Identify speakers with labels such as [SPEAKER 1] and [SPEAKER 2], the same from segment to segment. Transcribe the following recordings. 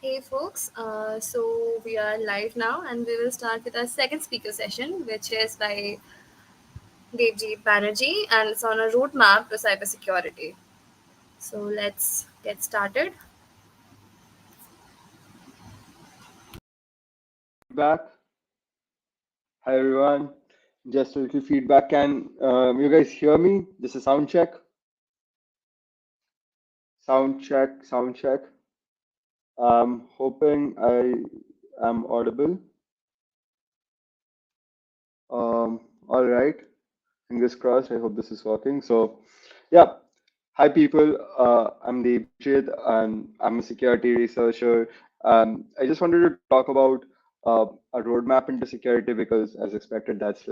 [SPEAKER 1] Hey folks, so we are live now and we will start with our second speaker session, which is by Debjeet Banerjee, and it's on a roadmap to cybersecurity. So let's get started.
[SPEAKER 2] Feedback. Hi everyone. Just a little feedback. Can you guys hear me? This is sound check. Sound check. Sound check. Hoping I am audible. All right. Fingers crossed. I hope this is working. So, yeah. Hi people. I'm Debjeet and I'm a security researcher. I just wanted to talk about a roadmap into security because, as expected, that's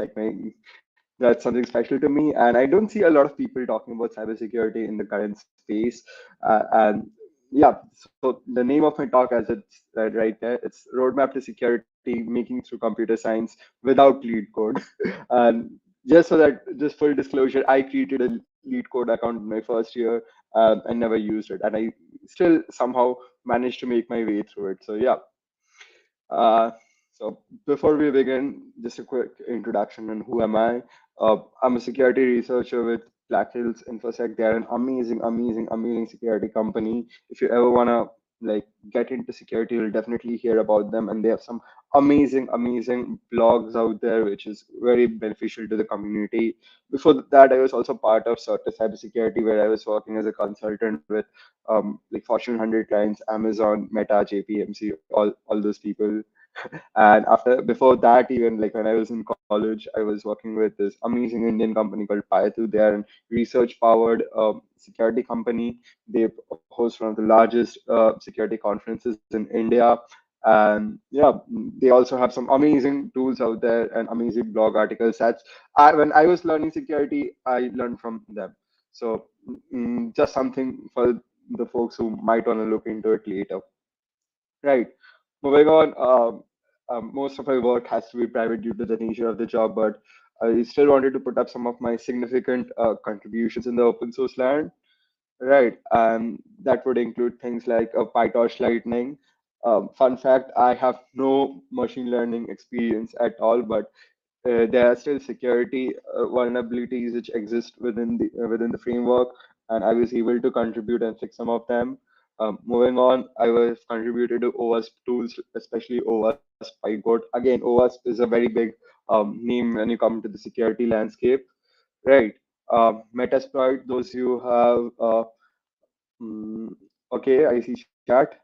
[SPEAKER 2] something special to me. And I don't see a lot of people talking about cybersecurity in the current space. And yeah, so the name of my talk, as it's right there, it's Roadmap to Security, Making Through Computer Science Without Lead Code. And just full disclosure, I created a lead code account in my first year and never used it. And I still somehow managed to make my way through it. So yeah, uh, so before we begin, just a quick introduction on who am I. I'm a security researcher with Black Hills InfoSec. They're an amazing security company. If you ever wanna like get into security, you'll definitely hear about them. And they have some amazing blogs out there, which is very beneficial to the community. Before that, I was also part of Certa Cybersecurity, where I was working as a consultant with like Fortune 100 clients, Amazon, Meta, JPMC, all those people. And before that, even like when I was in college, I was working with this amazing Indian company called Payatu. They are a research-powered security company. They host one of the largest security conferences in India. And yeah, they also have some amazing tools out there and amazing blog articles. When I was learning security, I learned from them. So just something for the folks who might want to look into it later. Right. Moving on, most of my work has to be private due to the nature of the job, but I still wanted to put up some of my significant contributions in the open source land. Right. That would include things like PyTorch Lightning. Fun fact, I have no machine learning experience at all, but there are still security vulnerabilities which exist within the framework, and I was able to contribute and fix some of them. Moving on, I was contributed to OWASP tools, especially OWASP PyCode. Again, OWASP is a very big name when you come to the security landscape, right? Metasploit, those you have. Mm, okay, I see chat.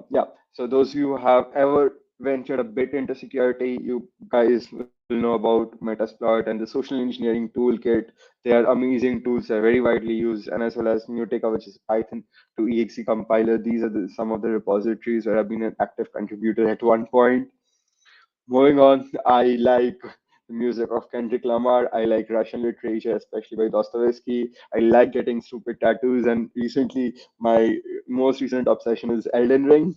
[SPEAKER 2] Yeah, so those of you who have ever ventured a bit into security, you guys will know about Metasploit and the social engineering toolkit. They are amazing tools, they're very widely used, and as well as Mutica, which is Python to exe compiler. These are some of the repositories where I've been an active contributor at one point. Moving on, I like the music of Kendrick Lamar. I like Russian literature, especially by Dostoevsky. I like getting stupid tattoos, and recently, my most recent obsession is Elden Ring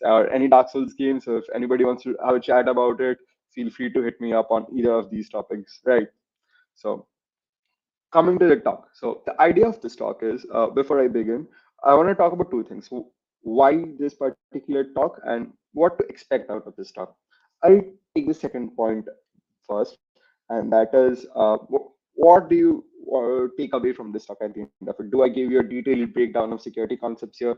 [SPEAKER 2] or any Dark Souls game. So if anybody wants to have a chat about it, feel free to hit me up on either of these topics. Right. So coming to the talk. So the idea of this talk is, before I begin, I want to talk about two things: why this particular talk and what to expect out of this talk. I'll take the second point first, and that is, what do you take away from this talk at the end of it? Do I give you a detailed breakdown of security concepts here?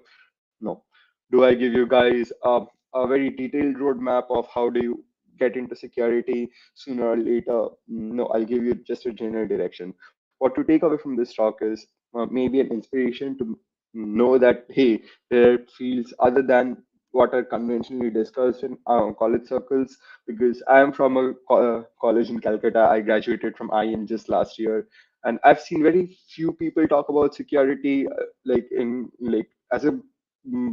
[SPEAKER 2] No. Do I give you guys a very detailed roadmap of how do you get into security sooner or later? No, I'll give you just a general direction. What to take away from this talk is maybe an inspiration to know that, hey, there are fields other than what are conventionally discussed in college circles. Because I am from a college in Calcutta. I graduated from IM just last year, and I've seen very few people talk about security as a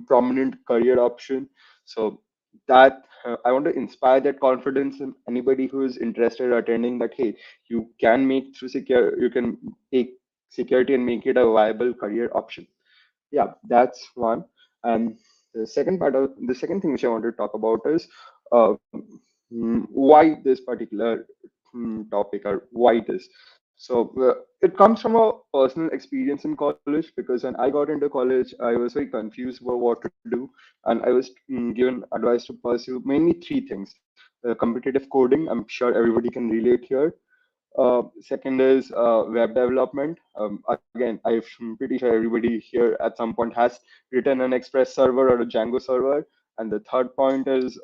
[SPEAKER 2] prominent career option. So that I want to inspire that confidence in anybody who is interested in attending, that hey, you can take security and make it a viable career option. Yeah, that's one. And the second thing which I want to talk about is uh, why this particular topic, or why this. So it comes from a personal experience in college because when I got into college, I was very confused about what to do, and I was given advice to pursue mainly three things: competitive coding. I'm sure everybody can relate here. Second is web development. Again, I'm pretty sure everybody here at some point has written an Express server or a Django server. And the third point is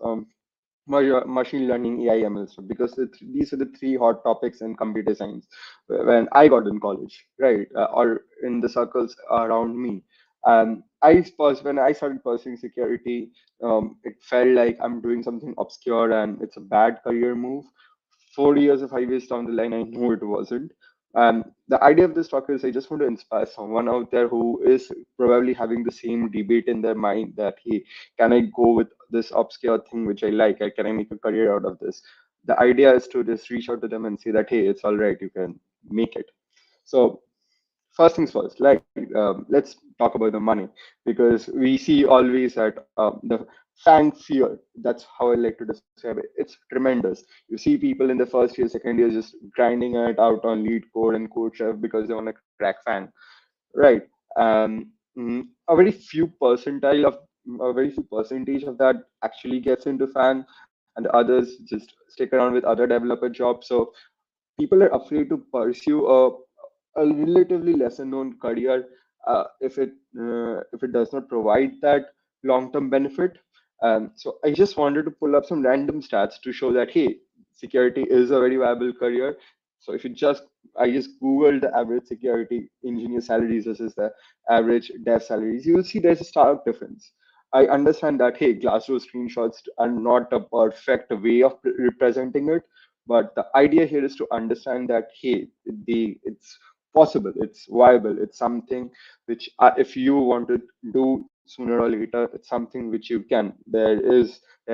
[SPEAKER 2] machine learning, AI, ML stuff, because these are the three hot topics in computer science when I got in college, right? Or in the circles around me. When I started pursuing security, it felt like I'm doing something obscure and it's a bad career move. 4 years or 5 years down the line, I know it wasn't. The idea of this talk is I just want to inspire someone out there who is probably having the same debate in their mind that, hey, can I go with this obscure thing which I like? Can I make a career out of this? The idea is to just reach out to them and say that, hey, it's all right, you can make it. So first things first, like let's talk about the money because we see always that the fan fear. That's how I like to describe it. It's tremendous. You see people in the first year, second year just grinding it out on lead code and code chef because they want to crack fan, right? A very few percentile of a very few percentage of that actually gets into fan, and the others just stick around with other developer jobs. So people are afraid to pursue a relatively lesser known career if it does not provide that long term benefit. So I just wanted to pull up some random stats to show that, hey, security is a very viable career. So if you just I just googled the average security engineer salaries versus the average dev salaries, you will see there's a stark difference. I understand that, hey, Glassdoor screenshots are not a perfect way of representing it, but the idea here is to understand that, hey, it's possible, it's viable, it's something which if you want to do sooner or later, it's something which you can. There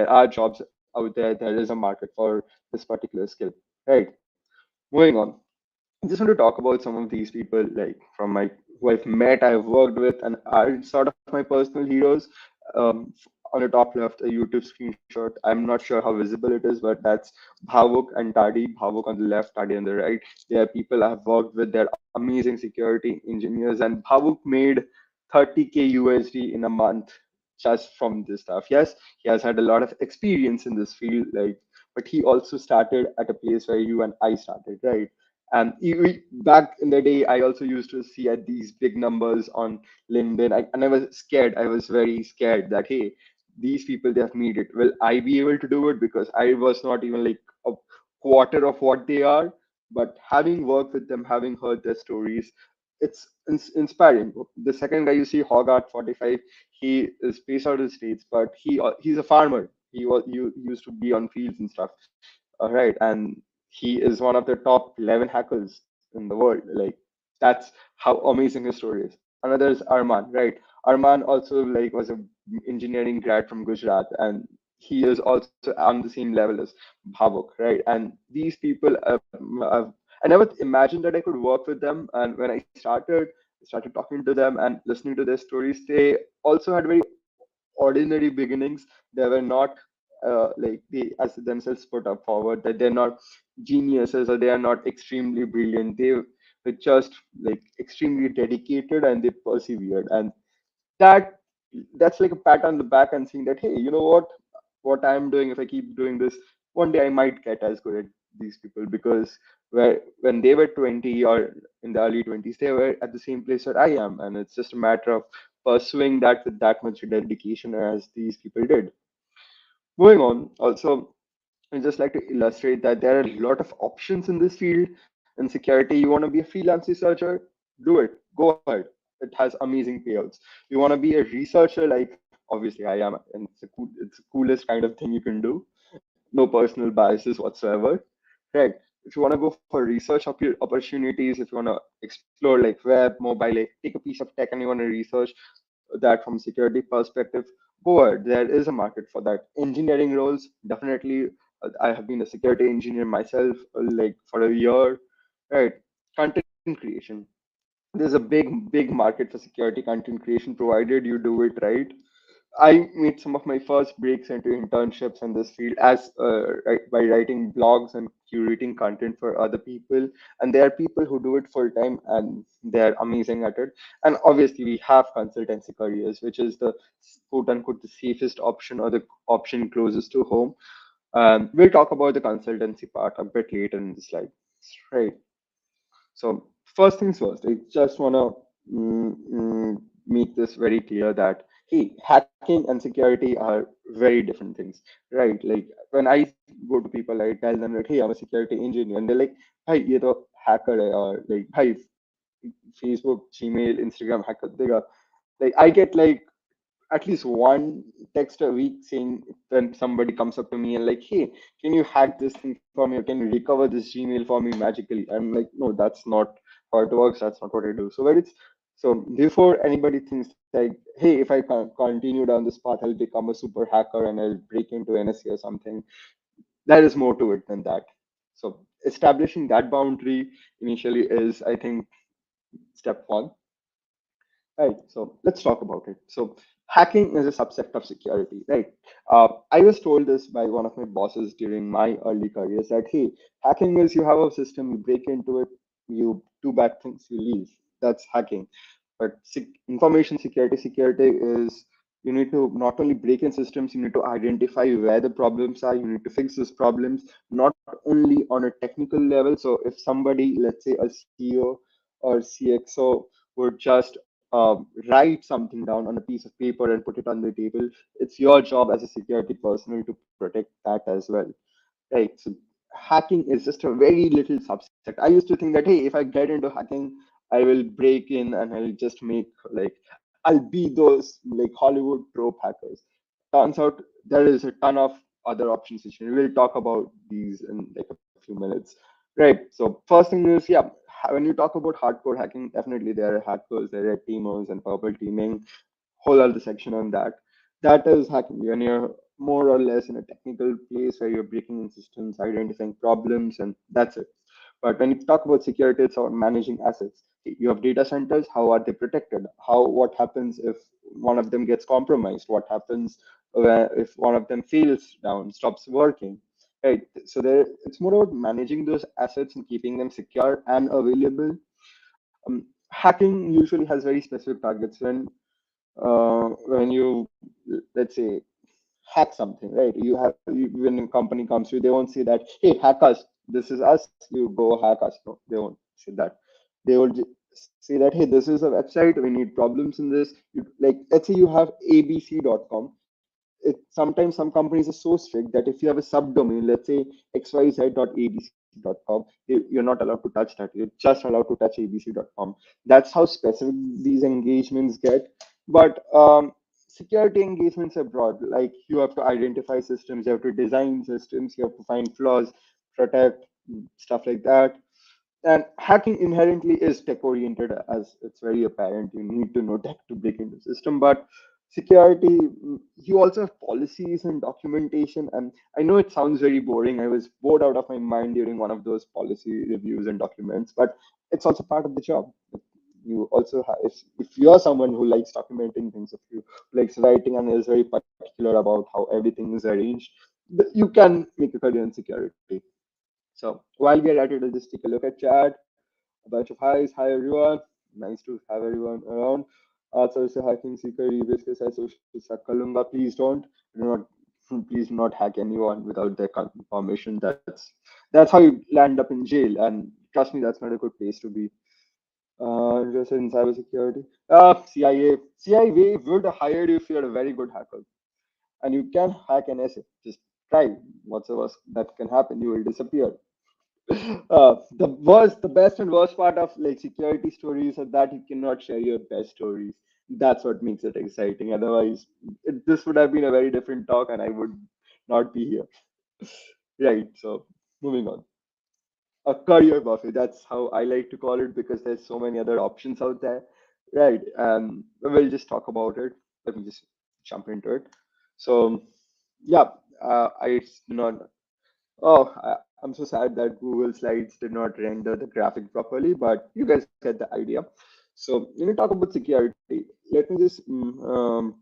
[SPEAKER 2] are jobs out there. There is a market for this particular skill, right? Moving on. I just want to talk about some of these people, like from my who I've met, I've worked with, and are sort of my personal heroes. On the top left, a YouTube screenshot. I'm not sure how visible it is, but that's Bhavuk and Tadi. Bhavuk on the left, Tadi on the right. They are people I've worked with. They're amazing security engineers, and Bhavuk made 30K USD in a month just from this stuff. Yes, he has had a lot of experience in this field, like, but he also started at a place where you and I started, right? And back in the day, I also used to see at these big numbers on LinkedIn, and I was scared. I was very scared that, hey, these people, they have made it. Will I be able to do it? Because I was not even like a quarter of what they are. But having worked with them, having heard their stories, it's inspiring. The second guy you see, Hogarth 45, he is based out of the States, but he's a farmer. You used to be on fields and stuff. All right, and he is one of the top 11 hackers in the world. Like, that's how amazing his story is. Another is Arman, right? Arman also like was a engineering grad from Gujarat, and he is also on the same level as Bhavuk, right? And these people, I never imagined that I could work with them. And when I started talking to them and listening to their stories, they also had very ordinary beginnings. They were not like they as themselves put up forward that they're not geniuses or they are not extremely brilliant. They were just like extremely dedicated and they persevered. And that that's like a pat on the back and seeing that, hey, you know what I'm doing, if I keep doing this, one day I might get as good at these people, because when they were 20 or in the early 20s, they were at the same place that I am, and it's just a matter of pursuing that with that much dedication as these people did. Moving on, also, I just like to illustrate that there are a lot of options in this field. In security, you want to be a freelance researcher, do it. Go ahead. It has amazing payouts. You want to be a researcher, like obviously I am, and it's the coolest kind of thing you can do. No personal biases whatsoever. Right. If you want to go for research opportunities, if you want to explore like web, mobile, like take a piece of tech and you want to research that from security perspective, go ahead. There is a market for that. Engineering roles, definitely. I have been a security engineer myself, like for a year. Right. Content creation. There's a big market for security content creation, provided you do it right. I made some of my first breaks into internships in this field by writing blogs and curating content for other people. And there are people who do it full time and they're amazing at it. And obviously, we have consultancy careers, which is the quote unquote the safest option or the option closest to home. We'll talk about the consultancy part a bit later in the slide. Right. So first things first, I just want to make this very clear that hey, hacking and security are very different things, right? Like when I go to people, I tell them like, hey, I'm a security engineer, and they're like, hey, ये तो hacker है, or like, hey, Facebook, Gmail, Instagram hacker देगा. Like I get like at least one text a week saying when somebody comes up to me and like, hey, can you hack this thing for me or can you recover this Gmail for me magically? I'm like, no, that's not how it works. That's not what I do. So before anybody thinks like, hey, if I continue down this path, I'll become a super hacker and I'll break into NSA or something. There is more to it than that. So establishing that boundary initially is, I think, step one. Right. So let's talk about it. So hacking is a subset of security, right? I was told this by one of my bosses during my early careers that, hey, hacking is you have a system, you break into it, you do bad things, you leave. That's hacking. But security is you need to not only break in systems, you need to identify where the problems are, you need to fix those problems, not only on a technical level. So if somebody, let's say a CEO or CXO, would just write something down on a piece of paper and put it on the table. It's your job as a security personnel to protect that as well. Right. So hacking is just a very little subset. I used to think that hey, if I get into hacking, I will break in and I'll just make like I'll be those like Hollywood trope hackers. Turns out there is a ton of other options which we will talk about these in like a few minutes. Right. So first thing is yeah, when you talk about hardcore hacking, definitely there are hackers, there are teamers and purple teaming whole other section on that. That is hacking when you're more or less in a technical place where you're breaking in systems, identifying problems, and that's it. But when you talk about security, it's about managing assets. You have data centers, how are they protected? What happens if one of them gets compromised? What happens if one of them fails down, stops working? Right. So it's more about managing those assets and keeping them secure and available. Hacking usually has very specific targets. When you let's say hack something, right? When a company comes to you, they won't say that hey, hack us, this is us, you go hack us. No, they won't say that. They will say that hey, this is a website, we need problems in this. Like let's say you have abc.com. Sometimes some companies are so strict that if you have a subdomain, let's say xyz.abc.com, you're not allowed to touch that. You're just allowed to touch abc.com. That's how specific these engagements get. But security engagements are broad. Like you have to identify systems, you have to design systems, you have to find flaws, protect, stuff like that. And hacking inherently is tech oriented, as it's very apparent. You need to know tech to break into the system, but security, you also have policies and documentation. And I know it sounds very boring. I was bored out of my mind during one of those policy reviews and documents, but it's also part of the job. You also have, if you're someone who likes documenting things, if you likes writing and is very particular about how everything is arranged, you can make a career in security. So while we are at it, I'll just take a look at chat. A bunch of highs. Hi everyone. Nice to have everyone around. Also, say hacking seeker rebase ke sath social suck karunga. Please don't. Do not. Please do not hack anyone without their permission. That's how you land up in jail. And trust me, that's not a good place to be. Interested in cybersecurity. CIA would hire you if you're a very good hacker, and you can hack an essay. Just try. What's the worst that can happen? You will disappear. The best and worst part of like security stories are that you cannot share your best stories. That's what makes it exciting. Otherwise, this would have been a very different talk, and I would not be here. Right. So moving on. A career buffet. That's how I like to call it because there's so many other options out there. Right. We'll just talk about it. Let me just jump into it. So yeah, I do not. Oh, I'm so sad that Google Slides did not render the graphic properly, but you guys get the idea. So when we talk about security, let me just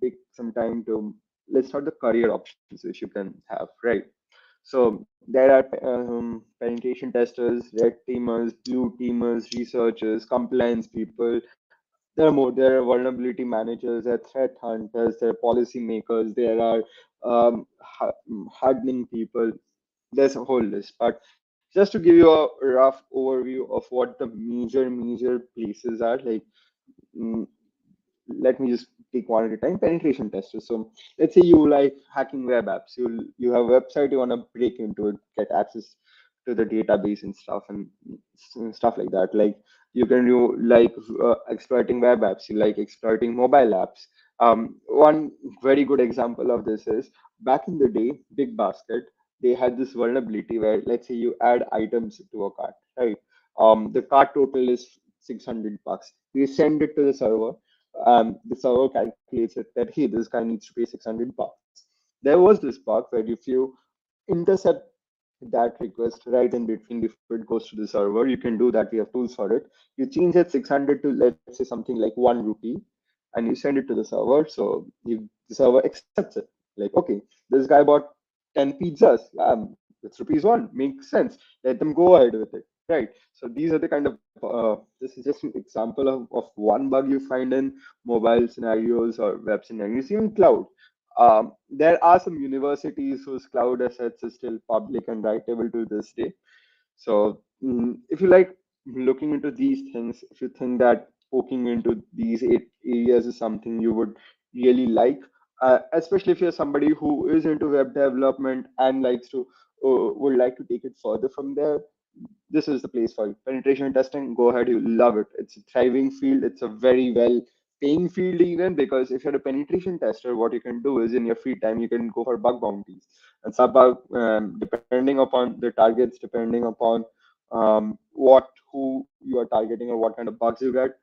[SPEAKER 2] take some time to list out the career options which you can have, right? So there are penetration testers, red teamers, blue teamers, researchers, compliance people. There are more. There are vulnerability managers, there are threat hunters, there are policy makers, there are hardening people. There's a whole list. But just to give you a rough overview of what the major places are, like mm, let me just take one at a time. Penetration testers. So let's say you like hacking web apps. You have a website, you want to break into it, get access to the database and stuff stuff like that. Like you like exploiting web apps, you like exploiting mobile apps. One very good example of this is back in the day, Big Basket, they had this vulnerability where let's say you add items to a cart, right? The cart total is $600. You send it to the server. The server calculates it that hey, this guy needs to pay $600. There was this bug where if you intercept that request right in between before it goes to the server, you can do that. We have tools for it. You change that 600 to let's say something like 1 rupee, and you send it to the server. So the server accepts it. Like okay, this guy bought 10 pizzas. It's rupees 1. Makes sense. Let them go ahead with it. Right. So these are the kind of this is just an example of one bug you find in mobile scenarios or web scenarios, even cloud. There are some universities whose cloud assets is still public and writable to this day. So if you like looking into these things, if you think that poking into these eight areas is something you would really like, especially if you're somebody who is into web development and likes to would like to take it further from there, this is the place for you. Penetration testing, go ahead, you love it. It's a thriving field. It's a very well paying field even because if you're a penetration tester, what you can do is in your free time you can go for bug bounties. And some bug, depending upon the targets, depending upon what who you are targeting or what kind of bugs you get.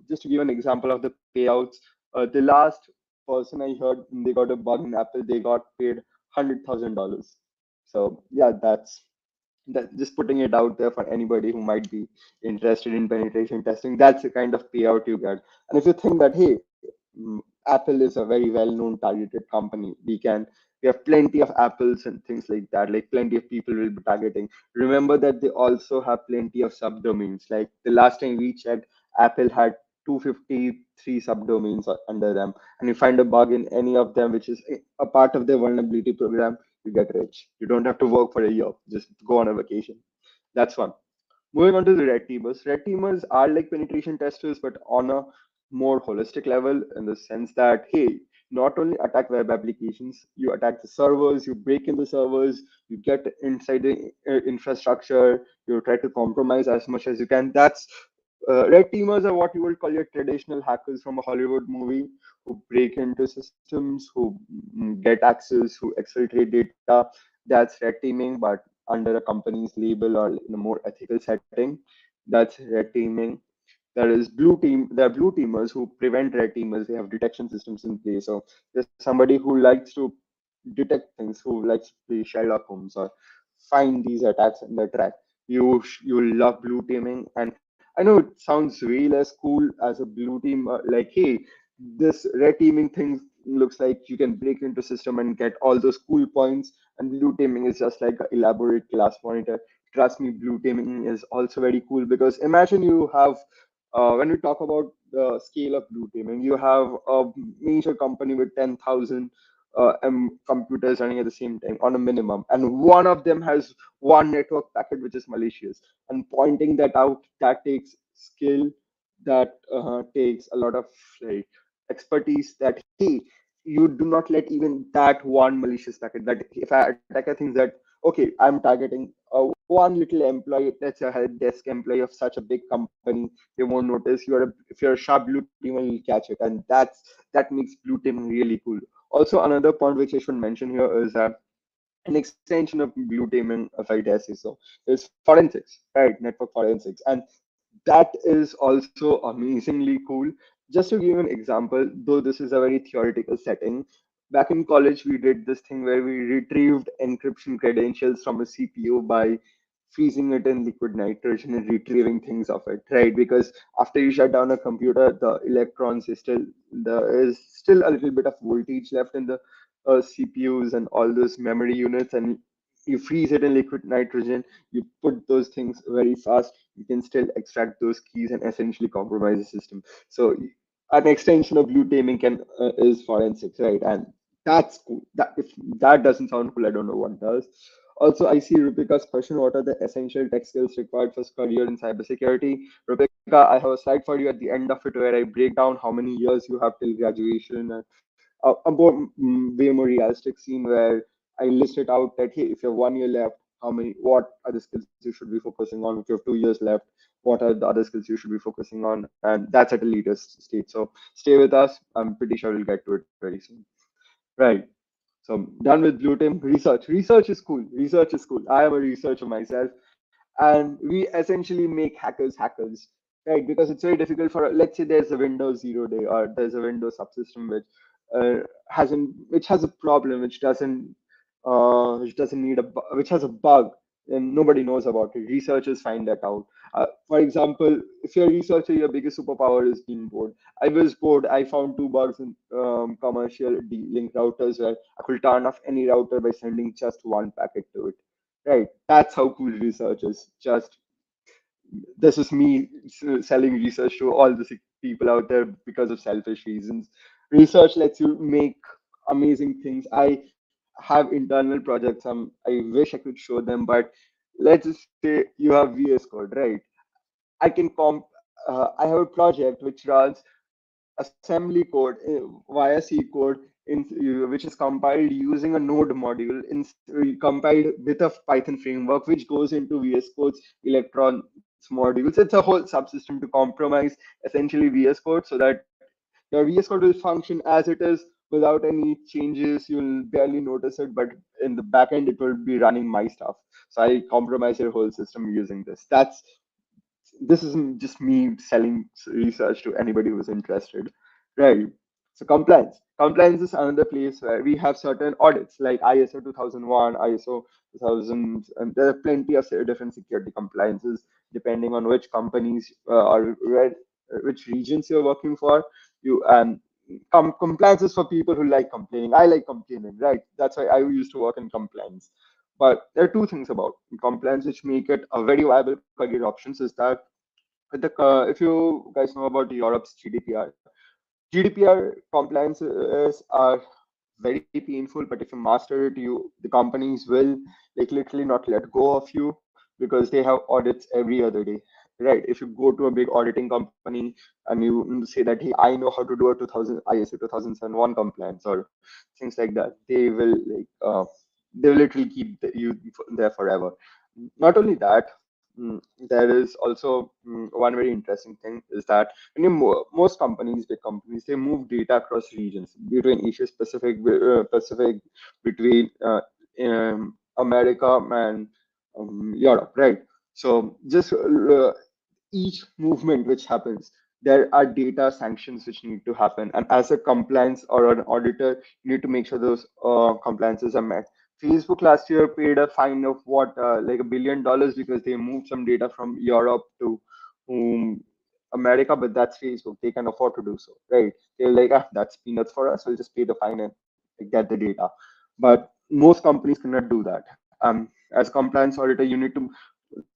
[SPEAKER 2] Just to give an example of the payouts, the last person I heard they got a bug in Apple, they got paid $100,000. So yeah, that's just putting it out there for anybody who might be interested in penetration testing. That's the kind of payout you get. And if you think that, hey, Apple is a very well-known targeted company, we have plenty of apples and things like that. Like plenty of people will be targeting. Remember that they also have plenty of subdomains. Like the last time we checked, Apple had 253 subdomains under them, and you find a bug in any of them, which is a part of their vulnerability program, you get rich. You don't have to work for a year. Just go on a vacation. That's one. Moving on to the red teamers. Red teamers are like penetration testers, but on a more holistic level in the sense that, hey, not only attack web applications, you attack the servers, you break in the servers, you get inside the infrastructure, you try to compromise as much as you can. That's red teamers are what you would call your traditional hackers from a Hollywood movie who break into systems, who get access, who exfiltrate data. That's red teaming, but under a company's label or in a more ethical setting. That's red teaming. There are blue teamers who prevent red teamers. They have detection systems in place. So there's somebody who likes to detect things, who likes to play Sherlock Holmes or find these attacks in the track. You love blue teaming, and I know it sounds way less cool as a blue team. Like, hey, this red teaming thing looks like you can break into system and get all those cool points, and blue teaming is just like an elaborate class monitor. Trust me, blue teaming is also very cool because imagine you have when we talk about the scale of blue teaming, you have a major company with 10,000 computers running at the same time on a minimum, and one of them has one network packet which is malicious. And pointing that out, that takes skill, that takes a lot of like expertise. That hey, you do not let even that one malicious packet. That if I attacker thinks that okay, I'm targeting one little employee, let's say a help desk employee of such a big company, they won't notice. If you're a sharp blue teamer, you'll catch it, and that makes blue teaming really cool. Also, another point which I should mention here is that an extension of blue teaming, if I dare say so, is forensics, right? Network forensics, and that is also amazingly cool. Just to give you an example, though this is a very theoretical setting, back in college we did this thing where we retrieved encryption credentials from a CPU by freezing it in liquid nitrogen and retrieving things of it, right? Because after you shut down a computer, the electrons is still there is still a little bit of voltage left in the CPUs and all those memory units, and you freeze it in liquid nitrogen. You put those things very fast. You can still extract those keys and essentially compromise the system. So an extension of blue taming can is forensics, right? And that's cool. That if that doesn't sound cool, I don't know what does. Also, I see Rupika's question: what are the essential tech skills required for career in cybersecurity? Rupika, I have a slide for you at the end of it where I break down how many years you have till graduation. And a more, way more realistic scene where I listed out that hey, if you have 1 year left, what are the skills you should be focusing on? If you have 2 years left, what are the other skills you should be focusing on? And that's at a later stage. So stay with us. I'm pretty sure we'll get to it very soon. Right. So I'm done with blue team research. Research is cool. Research is cool. I am a researcher myself, and we essentially make hackers, right? Because it's very difficult for, let's say there's a Windows 0 day or there's a Windows subsystem which has a problem, which doesn't need which has a bug, and nobody knows about it. Researchers find that out. For example, if you're a researcher, your biggest superpower is being bored. I was bored. I found two bugs in commercial D-Link routers where I could turn off any router by sending just one packet to it. Right. That's how cool research is. Just this is me selling research to all the sick people out there because of selfish reasons. Research lets you make amazing things. I have internal projects. I wish I could show them, but let's just say you have VS Code, right? I can comp. I have a project which runs assembly code via C code which is compiled using a node module compiled with a Python framework which goes into VS Code's electrons modules. It's a whole subsystem to compromise essentially VS Code so that your VS Code will function as it is without any changes. You'll barely notice it, but in the backend it will be running my stuff. So I compromise your whole system using this. This isn't just me selling research to anybody who's interested, right? So compliance is another place where we have certain audits like ISO 2001, ISO 2000, and there are plenty of different security compliances depending on which companies or which regions you're working for. You compliance is for people who like complaining. I like complaining, right? That's why I used to work in compliance. But there are two things about compliance which make it a very viable career options is that if you guys know about Europe's GDPR, GDPR compliances are very painful, but if you master it, the companies will like literally not let go of you because they have audits every other day. Right. If you go to a big auditing company and you say that, hey, I know how to do a 2000 ISO 2001 compliance or things like that, they will literally keep you there forever. Not only that, there is also one very interesting thing is that when most companies, big companies, they move data across regions between Asia Pacific, between America and Europe, right? So just each movement which happens, there are data sanctions which need to happen, and as a compliance or an auditor, you need to make sure those compliances are met. Facebook last year paid a fine of what, like $1 billion because they moved some data from Europe to um, America, but that's Facebook. They can afford to do so, right? They're like, ah, that's peanuts for us. We'll just pay the fine and get the data. But most companies cannot do that. As compliance auditor, you need to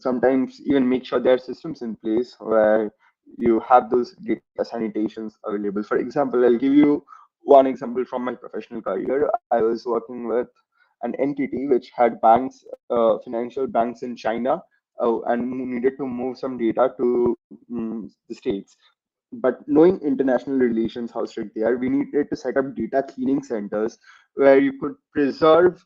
[SPEAKER 2] sometimes even make sure there are systems in place where you have those data sanitations available. For example, I'll give you one example from my professional career. I was working with an entity which had financial banks in China, and needed to move some data to the States. But knowing international relations, how strict they are, we needed to set up data cleaning centers where you could preserve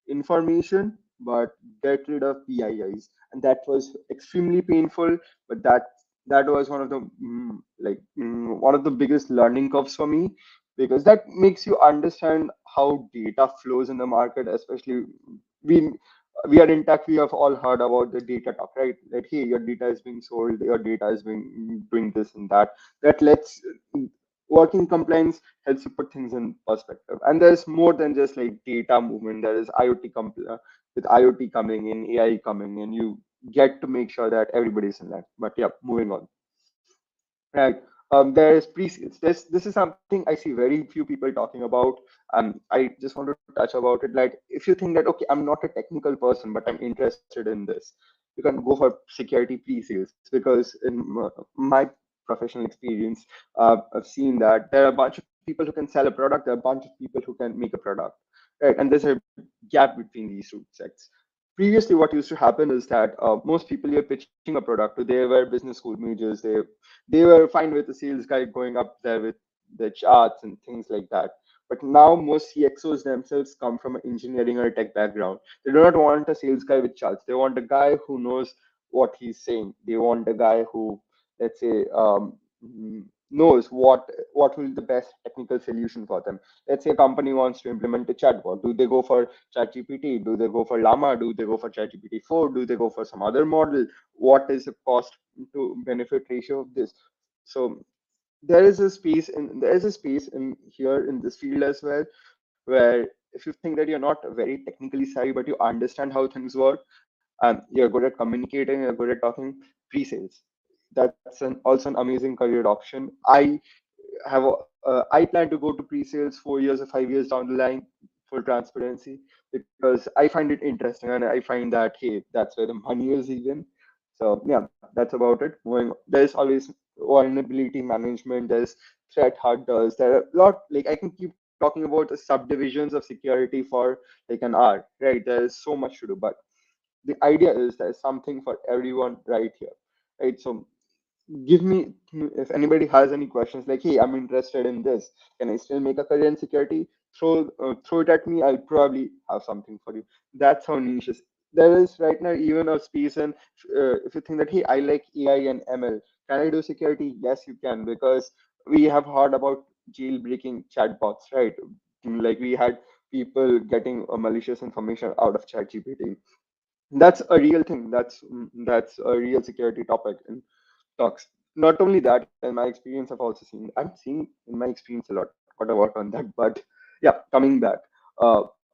[SPEAKER 2] information but get rid of PIIs, and that was extremely painful. But that was one of the one of the biggest learning curves for me because that makes you understand how data flows in the market, especially we we are in tech. We have all heard about the data talk, right? That hey, your data is being sold, your data is being doing this and that. That lets working compliance helps you put things in perspective. And there's more than just like data movement. There is with IoT coming in, AI coming in. get to make sure that everybody's in line. But yeah, moving on. Right. There is pre-sales. This is something I see very few people talking about. I just want to touch about it. Like, if you think that, okay, I'm not a technical person, but I'm interested in this, you can go for security pre-sales, because in my professional experience, I've seen that there are a bunch of people who can sell a product, there are a bunch of people who can make a product, right? And there's a gap between these two sects. Previously, what used to happen is that most people you're pitching a product to, they were business school majors. They were fine with the sales guy going up there with the charts and things like that. But now most CXOs themselves come from an engineering or a tech background. They do not want a sales guy with charts. They want a guy who knows what he's saying. They want a guy who, let's say, knows what will be the best technical solution for them. Let's say a company wants to implement a chatbot. Do they go for ChatGPT? Do they go for Llama? Do they go for ChatGPT 4? Do they go for some other model? What is the cost to benefit ratio of this? So there is a space in here in this field as well, where if you think that you're not very technically savvy but you understand how things work and you're good at communicating, you're good at talking, pre-sales, that's also an amazing career option. I plan to go to pre-sales 4 years or 5 years down the line, for transparency, because I find it interesting and I find that, hey, that's where the money is even. So yeah, that's about it. There's always vulnerability management. There's threat hunters. There are a lot. Like, I can keep talking about the subdivisions of security for like an hour. Right? There is so much to do, but the idea is there's something for everyone right here. Right? So give me, if anybody has any questions, like, hey, I'm interested in this, can I still make a career in security? Throw it at me, I'll probably have something for you. That's how niche is. There is right now even a space, and if you think that, hey, I like AI and ML, can I do security? Yes, you can, because we have heard about jailbreaking chatbots, right? Like, we had people getting malicious information out of ChatGPT. That's a real thing. That's a real security topic in talks. Not only that, in my experience, I'm seeing in my experience a lot. Got to work on that. But yeah, coming back,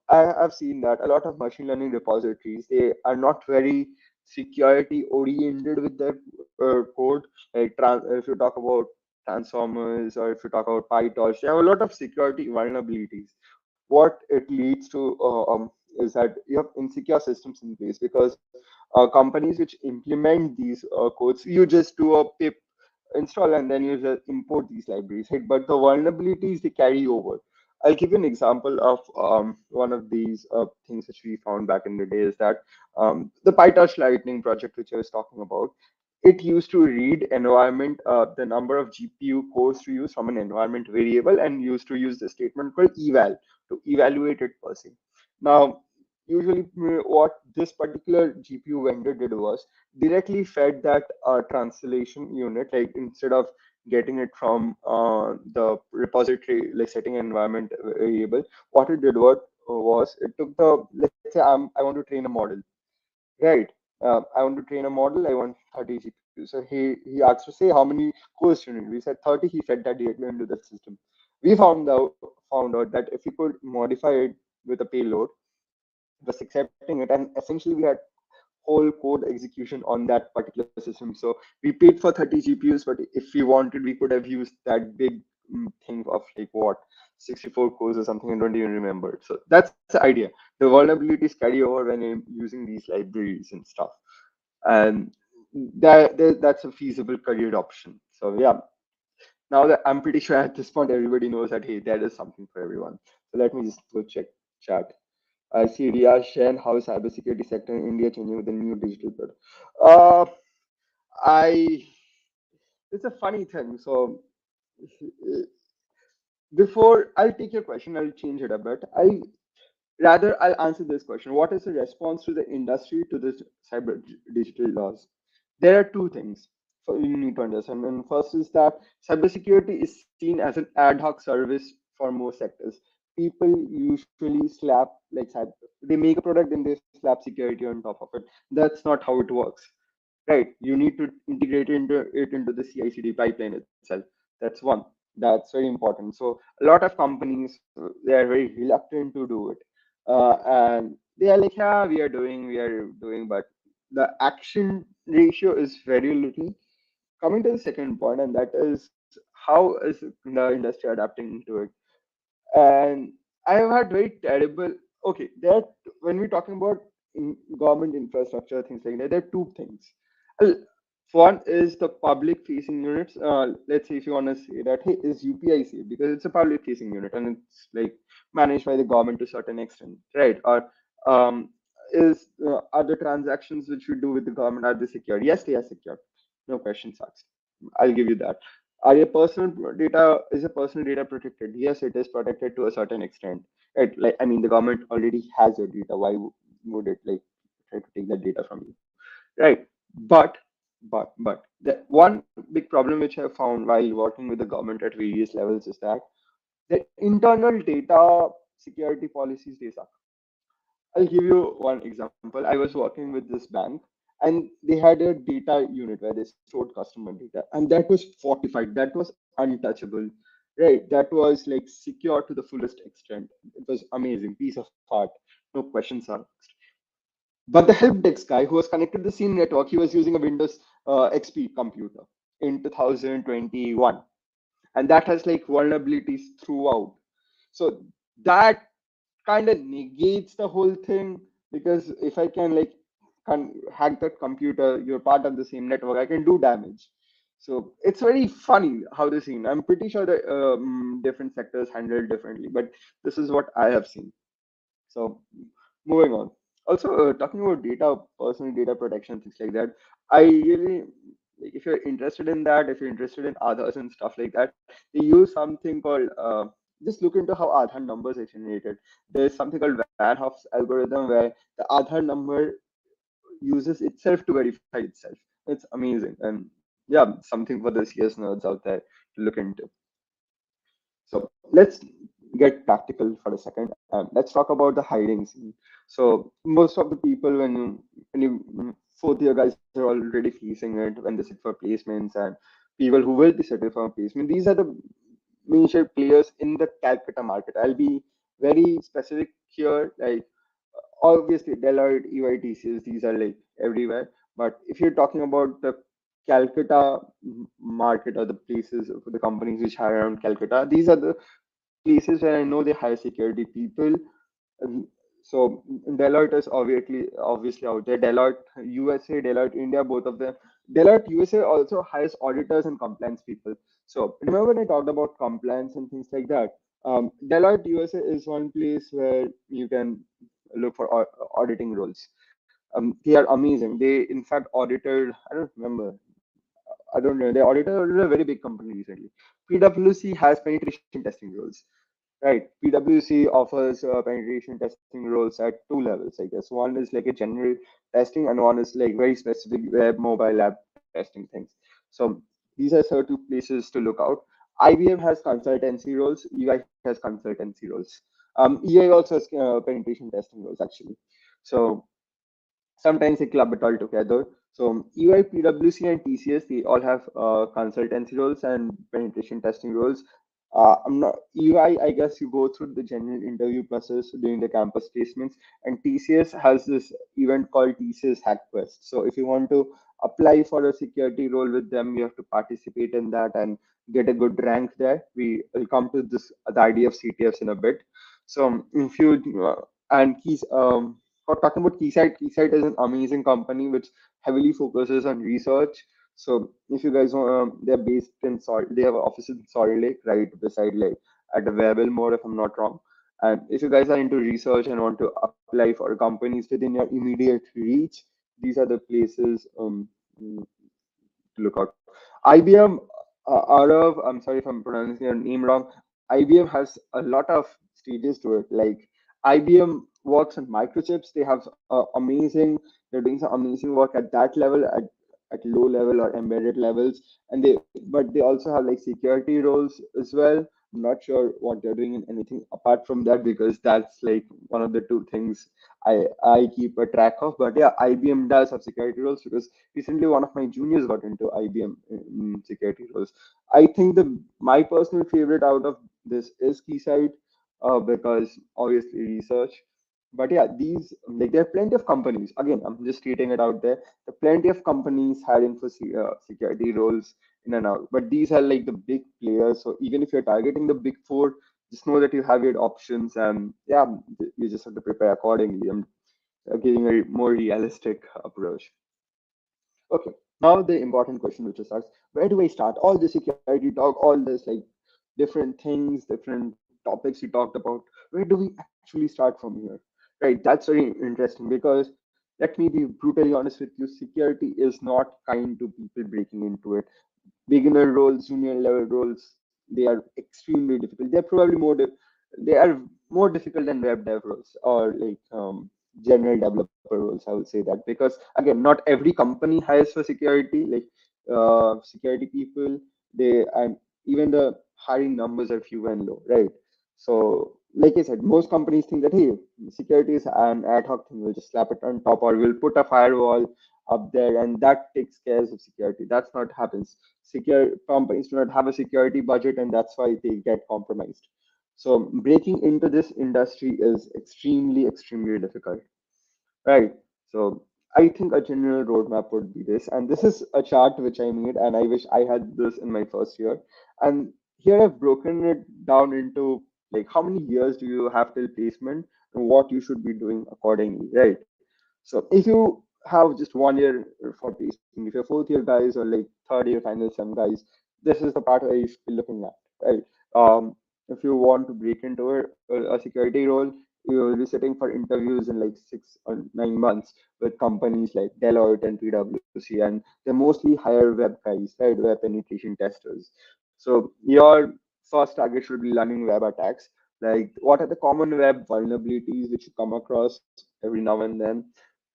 [SPEAKER 2] I've seen that a lot of machine learning repositories, they are not very security oriented with their code. Like, if you talk about transformers or if you talk about PyTorch, they have a lot of security vulnerabilities. What it leads to is that you have insecure systems in place, because companies which implement these codes, you just do a pip install and then you just import these libraries, right? But the vulnerabilities, they carry over. I'll give you an example of one of these things which we found back in the day, is that the PyTorch Lightning project, which I was talking about, it used to read environment, the number of GPU cores to use from an environment variable, and used to use the statement called eval to evaluate it per se. Now, usually what this particular GPU vendor did was directly fed that translation unit, like, instead of getting it from the repository, like setting an environment variable, what it did was it took the, let's say, I want to train a model, right? I want to train a model, I want 30 GPUs. So he asked to say how many cores you need. We said 30. He fed that directly into the system. We found out that if we could modify it with a payload, it was accepting it, and essentially we had whole code execution on that particular system. So we paid for 30 GPUs, but if we wanted, we could have used that big thing of, like, what, 64 cores or something. I don't even remember. So that's the idea. The vulnerabilities carry over when you're using these libraries and stuff, and that's a feasible career option. So yeah, now that I'm pretty sure at this point everybody knows that, hey, there is something for everyone. So let me just go check chat. I see Riyaz Shen, how is cybersecurity sector in India changing with the new digital product? Uh, I it's a funny thing. So before I'll take your question, I'll change it a bit. I'll answer this question. What is the response to the industry to this cyber digital laws? There are two things you need to understand. And first is that cybersecurity is seen as an ad hoc service for most sectors. People usually slap, like, they make a product, then they slap security on top of it. That's not how it works, right? You need to integrate into the CI/CD pipeline itself. That's one. That's very important. So a lot of companies, they are very reluctant to do it, and they are like, yeah, we are doing, but the action ratio is very little. Coming to the second point, and that is how is the industry adapting to it. And I have had very terrible. Okay, there are, when we're talking about government infrastructure, things like that, there are two things. Uh, One is the public facing units. Let's say if you want to say that, hey, is UPI safe? Because it's a public facing unit and it's like managed by the government to a certain extent, right? Or is other transactions which we do with the government, are they secure? Yes, they are secure. No questions asked. I'll give you that. Are your personal data is your personal data protected? Yes, it is protected to a certain extent. It like I mean the government already has your data. Why would it like try to take that data from you? Right. But the one big problem which I found while working with the government at various levels is that the internal data security policies they suck. I'll give you one example. I was working with this bank and they had a data unit where they stored customer data, and that was fortified, that was untouchable, right? That was like secure to the fullest extent. It was amazing, piece of art, no questions asked. But the help desk guy who was connected to the same network, he was using a Windows XP computer in 2021, and that has like vulnerabilities throughout. So that kind of negates the whole thing, because if I can like hack that computer, you're part of the same network, I can do damage. So it's very funny how this scene. I'm pretty sure that different sectors handle it differently, but this is what I have seen. So moving on. Also, talking about data, personal data protection, things like that. I really, like, if you're interested in that, if you're interested in others and stuff like that, they use something called. Just look into how Aadhaar numbers are generated. There's something called Van Hoff's algorithm where the Aadhaar number uses itself to verify itself. It's amazing, and yeah, something for the CS nerds out there to look into. So let's get practical for a second. Let's talk about the hiring scene. So most of the people, when you fourth year guys are already facing it when they sit for placements, and people who will be settled for placement, these are the major players in the Calcutta market. I'll be very specific here. Like obviously Deloitte, EY, TCS, these are like everywhere. But if you're talking about the Calcutta market or the places for the companies which hire around Calcutta, these are the places where I know they hire security people. Um, So Deloitte is obviously out there. Deloitte USA, Deloitte India, both of them. Deloitte USA also hires auditors and compliance people. So remember when I talked about compliance and things like that. Deloitte USA is one place where you can look for auditing roles. They are amazing. They in fact audited. I don't remember. I don't know. They audited a very big company recently. PwC has penetration testing roles. Right. PwC offers penetration testing roles at two levels, I guess. One is like a general testing, and one is like very specific web mobile app testing things. So these are certain places to look out. IBM has consultancy roles. EY has consultancy roles. EI also has penetration testing roles actually. So sometimes they club it all together. So EY, PwC, and TCS, they all have consultancy roles and penetration testing roles. I'm not EY. I guess you go through the general interview process during the campus placements, and TCS has this event called TCS Hack Quest. So if you want to apply for a security role with them, you have to participate in that and get a good rank there. We will come to this the idea of CTFs in a bit. So if you and keys for talking about Keysight, Keysight is an amazing company which heavily focuses on research. So if you guys want, they're based in Salt, they have an office in Salt Lake, right beside like at the Webble Mall, if I'm not wrong. And if you guys are into research and want to apply for companies within your immediate reach, these are the places to look out. IBM, Arav, I'm sorry if I'm pronouncing your name wrong. IBM has a lot of stages to it. Like IBM works on microchips. They have they're doing some amazing work at that level, at low level or embedded levels. And but they also have like security roles as well. I'm not sure what they're doing in anything apart from that, because that's like one of the two things I keep a track of. But yeah, IBM does have security roles, because recently one of my juniors got into IBM security roles. I think the my personal favorite out of this is Keysight, because obviously research. But yeah, these like there are plenty of companies. Again, I'm just stating it out there. There are plenty of companies hiring for security roles in and out. But these are like the big players. So even if you're targeting the big four, just know that you have your options, and yeah, you just have to prepare accordingly. I'm giving a more realistic approach. Okay, now the important question which is asked, where do I start? All the security talk, all this like different things, different topics you talked about, where do we actually start from here? Right, that's very interesting because let me be brutally honest with you, security is not kind to people breaking into it. Beginner roles, junior level roles, they are extremely difficult. They're probably they are more difficult than web dev roles or like general developer roles. I would say that because again, not every company hires for security, like security people. They and even the hiring numbers are few and low, right? So, like I said, most companies think that hey, security is an ad hoc thing. We'll just slap it on top, or we'll put a firewall up there, and that takes care of security. That's not happens. Secure companies do not have a security budget, and that's why they get compromised. So breaking into this industry is extremely difficult, right? So I think a general roadmap would be this, and this is a chart which I made, and I wish I had this in my first year. And here I've broken it down into like how many years do you have till placement and what you should be doing accordingly, right? So if you have just 1 year for placement, if you're fourth year guys or like third year final sem guys, this is the part where you should be looking at, right? If you want to break into a security role, you will be sitting for interviews in like 6 or 9 months with companies like Deloitte and PwC, and they mostly hire web guys, right? Web penetration testers. So your first target should be learning web attacks. Like what are the common web vulnerabilities which you come across every now and then?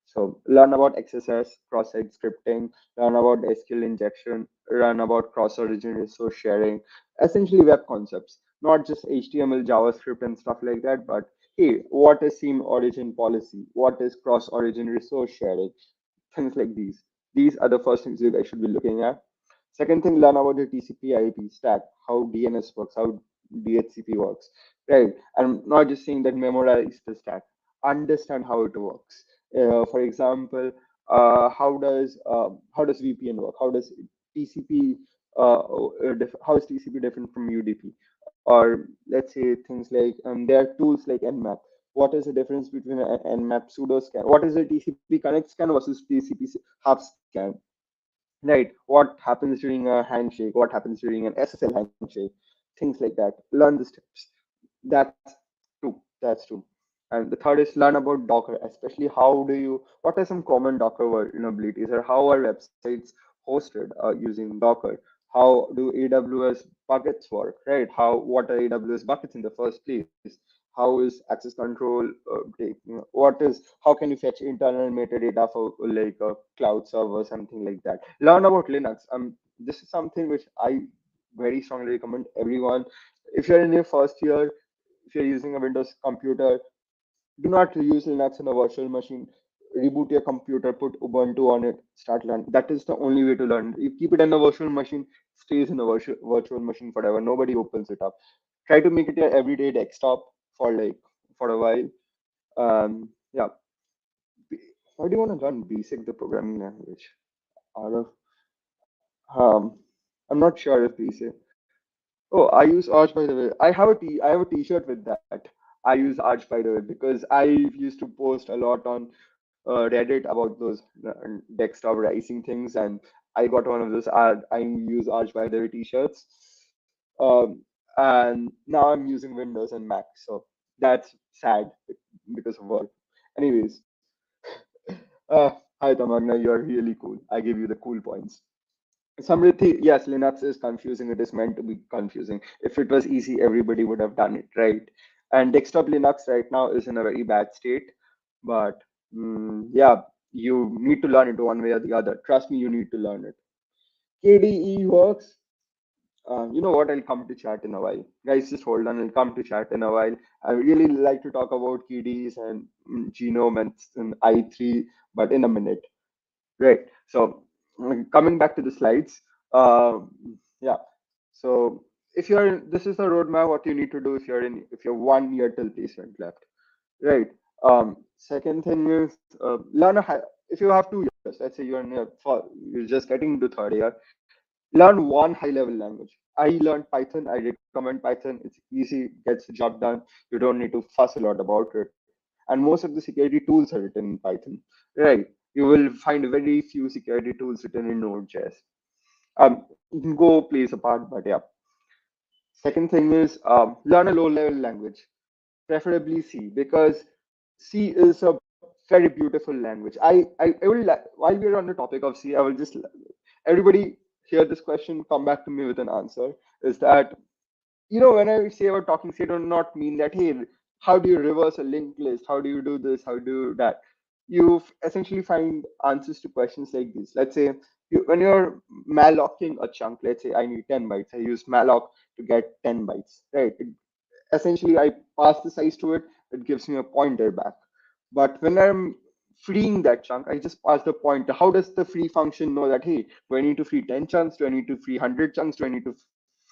[SPEAKER 2] So learn about XSS, cross-site scripting, learn about SQL injection, learn about cross-origin resource sharing, essentially web concepts, not just HTML, JavaScript, and stuff like that, but hey, what is theme origin policy? What is cross-origin resource sharing? Things like these. These are the first things you guys should be looking at. Second thing, learn about the TCP/IP stack, how DNS works, how DHCP works, right? I'm not just saying that memorize the stack, understand how it works. For example, how does VPN work? How does TCP how is TCP different from UDP? Or let's say things like there are tools like Nmap. What is the difference between an Nmap pseudo scan? What is a TCP connect scan versus TCP half scan? Right, what happens during a handshake, what happens during an SSL handshake, things like that. Learn the steps. That's two that's two and the third is learn about Docker, especially what are some common Docker vulnerabilities, or how are websites hosted using Docker? How do AWS buckets work, right? What are AWS buckets in the first place? How is access control what is how can you fetch internal metadata for like a cloud server, something like that. Learn about Linux. This is something which I very strongly recommend everyone. If you're in your first year, if you're using a Windows computer, do not use Linux in a virtual machine. Reboot your computer, put Ubuntu on it, start learning. That is the only way to learn. You keep it in a virtual machine, stays in a virtual machine forever. Nobody opens it up. Try to make it your everyday desktop for a while. Yeah. Why do you want to learn basic the programming language? Out of I'm not sure if basic. Oh, I use Arch by the way. I have a T-shirt with that. I use Arch by the way because I used to post a lot on Reddit about those desktop rising things, and I got one of those. I use Arch by the way T-shirts, and now I'm using Windows and Mac, so that's sad because of work. Anyways, hi Tamagna, you're really cool. I give you the cool points. Samriddhi, yes, Linux is confusing. It is meant to be confusing. If it was easy, everybody would have done it, right? And desktop Linux right now is in a very bad state. But yeah, you need to learn it one way or the other. Trust me, you need to learn it. KDE works. You know what? I'll come to chat in a while. Guys, just hold on. I'll come to chat in a while. I really like to talk about KDEs and genome and I3, but in a minute. Right. So coming back to the slides, yeah. So if this is the roadmap. What you need to do if you're 1 year till placement left, right? Second thing is if you have 2 years, let's say you're just getting into third year, learn one high level language. I learned Python. I recommend Python. It's easy, gets the job done. You don't need to fuss a lot about it. And most of the security tools are written in Python. Right. You will find very few security tools written in Node.js. You can go place apart, but yeah. Second thing is learn a low level language, preferably C, because C is a very beautiful language. While we're on the topic of C, I will just everybody hear this question, come back to me with an answer. Is that when I say about talking C, I do not mean that, hey, how do you reverse a linked list? How do you do this? How do you do that? You essentially find answers to questions like this. Let's say when you're mallocking a chunk, let's say I need 10 bytes, I use malloc to get 10 bytes, right? Essentially, I pass the size to it, it gives me a pointer back. But when I'm freeing that chunk, I just pass the pointer. How does the free function know that, hey, do I need to free 10 chunks? Do I need to free 100 chunks? Do I need to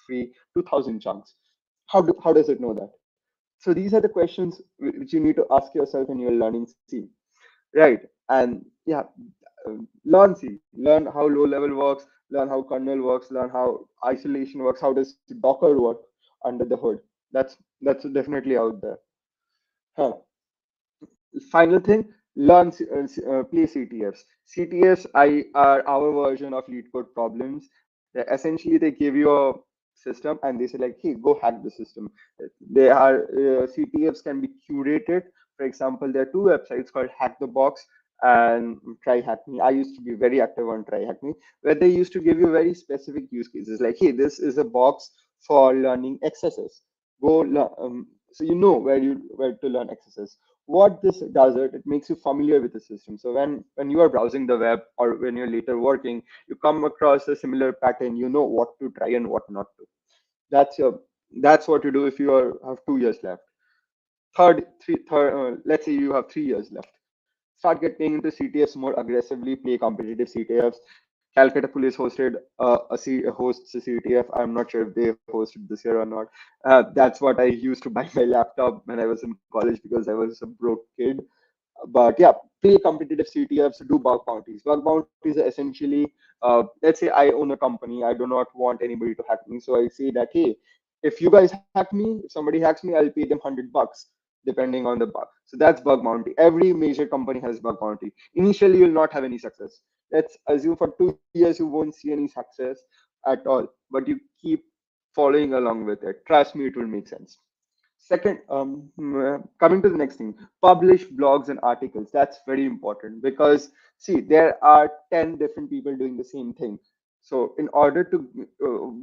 [SPEAKER 2] free 2000 chunks? How does it know that? So these are the questions which you need to ask yourself when you're learning C, right? And yeah, learn C, learn how low level works, learn how kernel works, learn how isolation works, how does Docker work under the hood. That's definitely out there. Huh. Final thing, play CTFs. CTFs are our version of lead code problems. Essentially, they give you a system and they say like, hey, go hack the system. They are CTFs can be curated. For example, there are two websites called Hack the Box and Try Hack Me. I used to be very active on Try Hack Me, where they used to give you very specific use cases like, hey, this is a box for learning XSS. So you know where to learn XSS. What this does, it makes you familiar with the system. So when you are browsing the web or when you're later working, you come across a similar pattern. You know what to try and what not to. That's your that's what you do if have 2 years left. Let's say you have 3 years left. Start getting into CTFs more aggressively. Play competitive CTFs. Calcutta Police hosts a CTF. I'm not sure if they hosted this year or not. That's what I used to buy my laptop when I was in college because I was a broke kid. But yeah, play competitive CTFs, do bug bounties. Bug bounties are essentially, let's say I own a company, I do not want anybody to hack me. So I say that, hey, if you guys hack me, if somebody hacks me, I'll pay them $100 depending on the bug. So that's bug bounty. Every major company has bug bounty. Initially, you'll not have any success. Let's assume for 2 years you won't see any success at all, but you keep following along with it. Trust me, it will make sense. Second, coming to the next thing, publish blogs and articles. That's very important because see, there are 10 different people doing the same thing. So, in order to,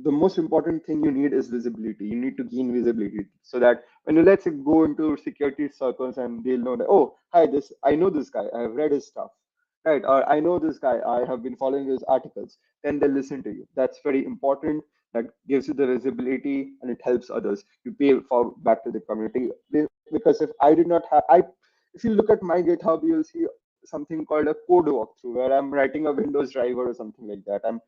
[SPEAKER 2] the most important thing you need is visibility. You need to gain visibility so that when you let's say go into security circles and they'll know that, oh, hi, I know this guy. I have read his stuff, right? Or I know this guy. I have been following his articles. Then they'll listen to you. That's very important. That gives you the visibility and it helps others. You pay for back to the community because if I did not have I if you look at my GitHub, you'll see something called a code walkthrough where I'm writing a Windows driver or something like that. I'm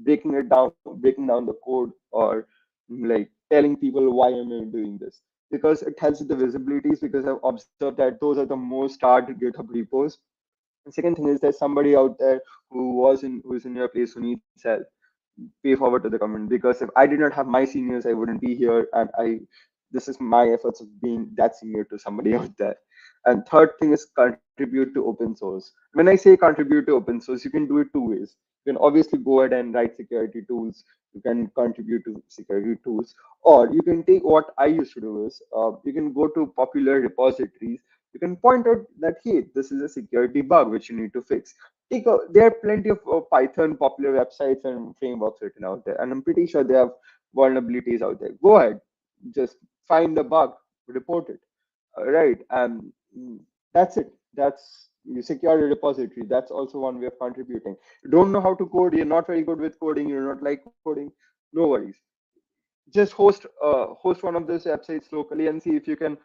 [SPEAKER 2] breaking down the code or like telling people why am I doing this because it helps with the visibilities because I've observed that those are the most starred GitHub repos. And second thing is there's somebody out there who's in your place who needs help. Pay forward to the government because if I did not have my seniors, I wouldn't be here. And I this is my efforts of being that senior to somebody out there. And third thing is contribute to open source. When I say contribute to open source, you can do it two ways. You can obviously go ahead and write security tools. You can contribute to security tools, or you can take what I used to do is you can go to popular repositories. You can point out that hey, this is a security bug which you need to fix. There are plenty of Python popular websites and frameworks written out there, and I'm pretty sure they have vulnerabilities out there. Go ahead, just find the bug, report it. Right, and that's it. That's you secure your repository. That's also one way of contributing. You don't know how to code. You're not very good with coding. You're not like coding. No worries. Just host one of those websites locally and see if you can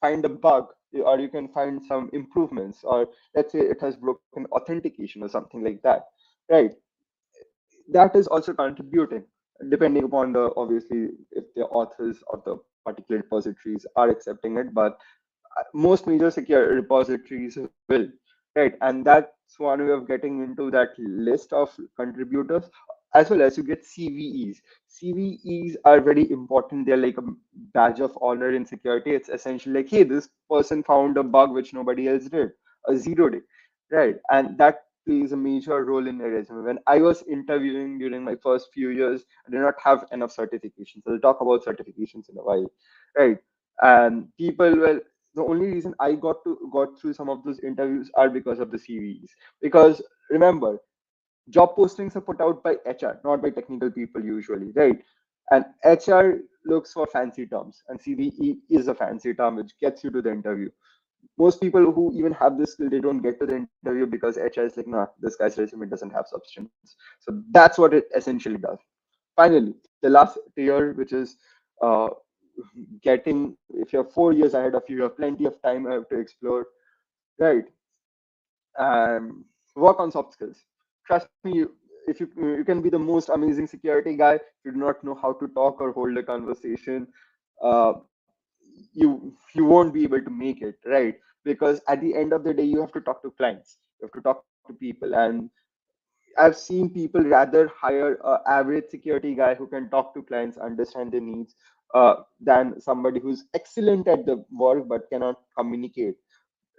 [SPEAKER 2] find a bug or you can find some improvements or let's say it has broken authentication or something like that, right? That is also contributing depending upon the obviously if the authors of the particular repositories are accepting it, but most major secure repositories will, right? And that's one way of getting into that list of contributors, as well as you get CVEs. CVEs are very important. They're like a badge of honor in security. It's essentially like, hey, this person found a bug which nobody else did, a 0 day, right? And that plays a major role in my resume. When I was interviewing during my first few years, I did not have enough certifications. I'll talk about certifications in a while, right? And people were the only reason I got through some of those interviews are because of the CVs. Because remember, job postings are put out by HR, not by technical people usually, right? And HR looks for fancy terms, and CVE is a fancy term which gets you to the interview. Most people who even have this skill, they don't get to the interview because HR is like, nah, this guy's resume doesn't have substance. So that's what it essentially does. Finally, the last tier, which is uh, getting, if you're 4 years ahead of you, you have plenty of time to explore, right? Work on soft skills. Trust me, if you can be the most amazing security guy, if you do not know how to talk or hold a conversation, uh, you won't be able to make it, right? Because at the end of the day, you have to talk to clients, you have to talk to people, and I've seen people rather hire a average security guy who can talk to clients, understand their needs, than somebody who's excellent at the work but cannot communicate.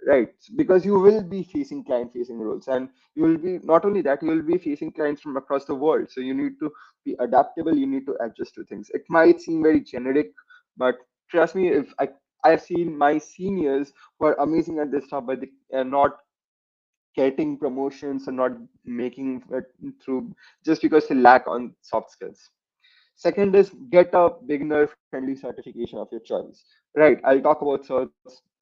[SPEAKER 2] Right, because you will be facing client-facing roles, and you will be not only that, you will be facing clients from across the world. So you need to be adaptable. You need to adjust to things. It might seem very generic, but trust me, if I've seen my seniors who are amazing at this stuff, but they are not getting promotions or not making it through just because they lack on soft skills. Second is get a beginner friendly certification of your choice. Right, I'll talk about certs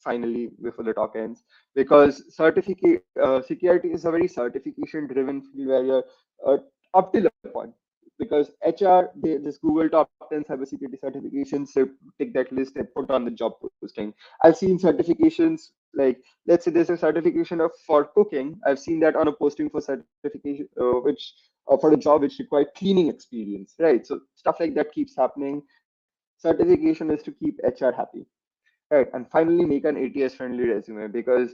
[SPEAKER 2] finally before the talk ends, because certificate security is a very certification driven field where you're up till a point. Because HR, they just Google top 10 cybersecurity certifications, they take that list and put on the job posting. I've seen certifications like, let's say there's a certification of for cooking. I've seen that on a posting for certification, which for a job which require cleaning experience, right? So stuff like that keeps happening. Certification is to keep HR happy, right? And finally, make an ATS friendly resume, because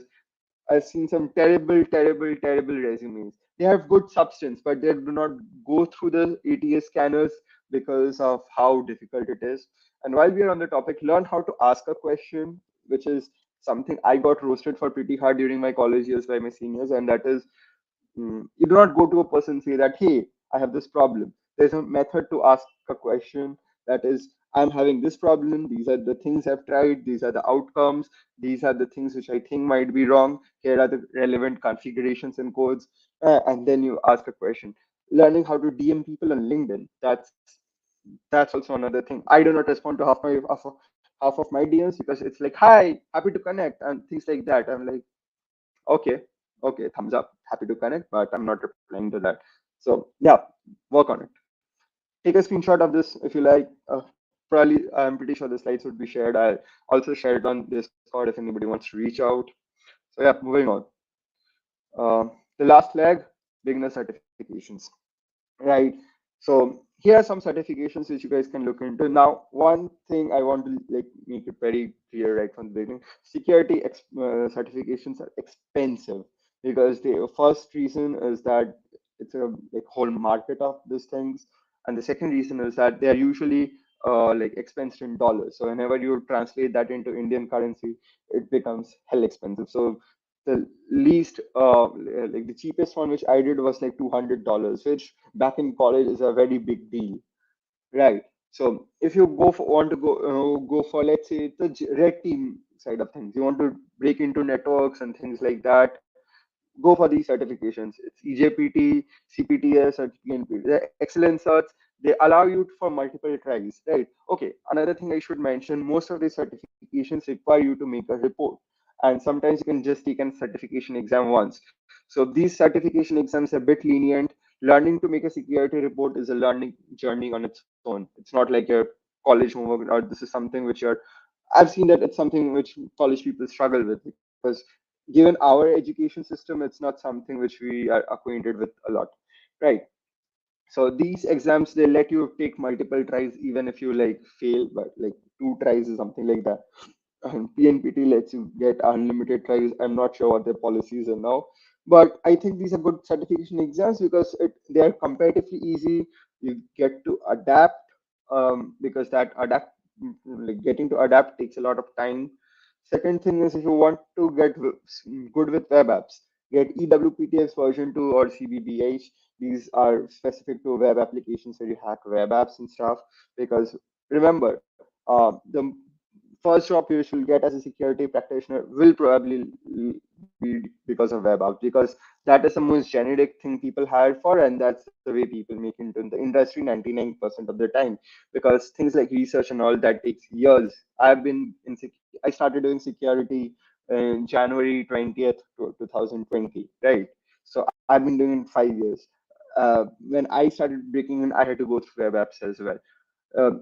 [SPEAKER 2] I've seen some terrible resumes. They have good substance, but they do not go through the ATS scanners because of how difficult it is. And while we are on the topic, learn how to ask a question, which is something I got roasted for pretty hard during my college years by my seniors, and that is, you do not go to a person and say that, hey, I have this problem. There's a method to ask a question, that is, I'm having this problem. These are the things I've tried. These are the outcomes. These are the things which I think might be wrong. Here are the relevant configurations and codes. And then you ask a question. Learning how to DM people on LinkedIn. That's also another thing. I do not respond to half of my DMs because it's like, hi, happy to connect, and things like that. I'm like, okay, okay, thumbs up, happy to connect, but I'm not replying to that. So yeah, work on it. Take a screenshot of this if you like. Probably, I'm pretty sure the slides would be shared. I'll also share it on Discord if anybody wants to reach out. So yeah, moving on. The last leg, beginner certifications. Right. So here are some certifications which you guys can look into. Now, one thing I want to like make it very clear right from the beginning: security certifications are expensive, because the first reason is that it's a like whole market of these things, and the second reason is that they are usually like expensed in dollars. So whenever you translate that into Indian currency, it becomes hell expensive. So the least like the cheapest one which I did was like $200, which back in college is a very big deal, right? So if you want to go for, let's say, the red team side of things, you want to break into networks and things like that, go for these certifications. It's EJPT, CPTS, or PNP. They're excellent certs. They allow you for multiple tries, right? Okay, another thing I should mention, most of these certifications require you to make a report. And sometimes you can just take a certification exam once. So these certification exams are a bit lenient. Learning to make a security report is a learning journey on its own. It's not like your college homework, or this is something which you're, I've seen that it's something which college people struggle with, because given our education system, it's not something which we are acquainted with a lot, right? So these exams, they let you take multiple tries, even if you like fail, but like two tries or something like that. and PNPT lets you get unlimited tries. I'm not sure what their policies are now, but I think these are good certification exams because they are comparatively easy. You get to adapt because that adapt like getting to adapt takes a lot of time. Second thing is if you want to get good with web apps, get EWPTX version 2 or CBDH. These are specific to web applications where you hack web apps and stuff. Because remember, the first job you should get as a security practitioner will probably be because of web apps because that is the most generic thing people hire for, and that's the way people make it into the industry 99% of the time. Because things like research and all that takes years. I started doing security in January 20th, 2020, right? So I've been doing it 5 years. When I started breaking in, I had to go through web apps as well.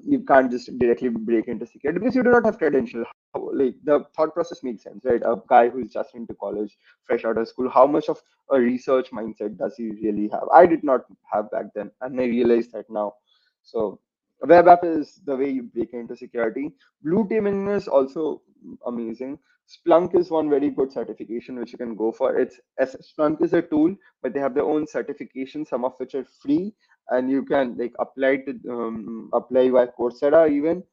[SPEAKER 2] You can't just directly break into security because you do not have credential. Like the thought process makes sense, right? A guy who's just into college, fresh out of school, how much of a research mindset does he really have? I did not have back then, and I realize that now. So web app is the way you break into security. Blue teaming is also amazing. Splunk is one very good certification which you can go for. Splunk is a tool, but they have their own certifications, some of which are free, and you can like apply by Coursera even.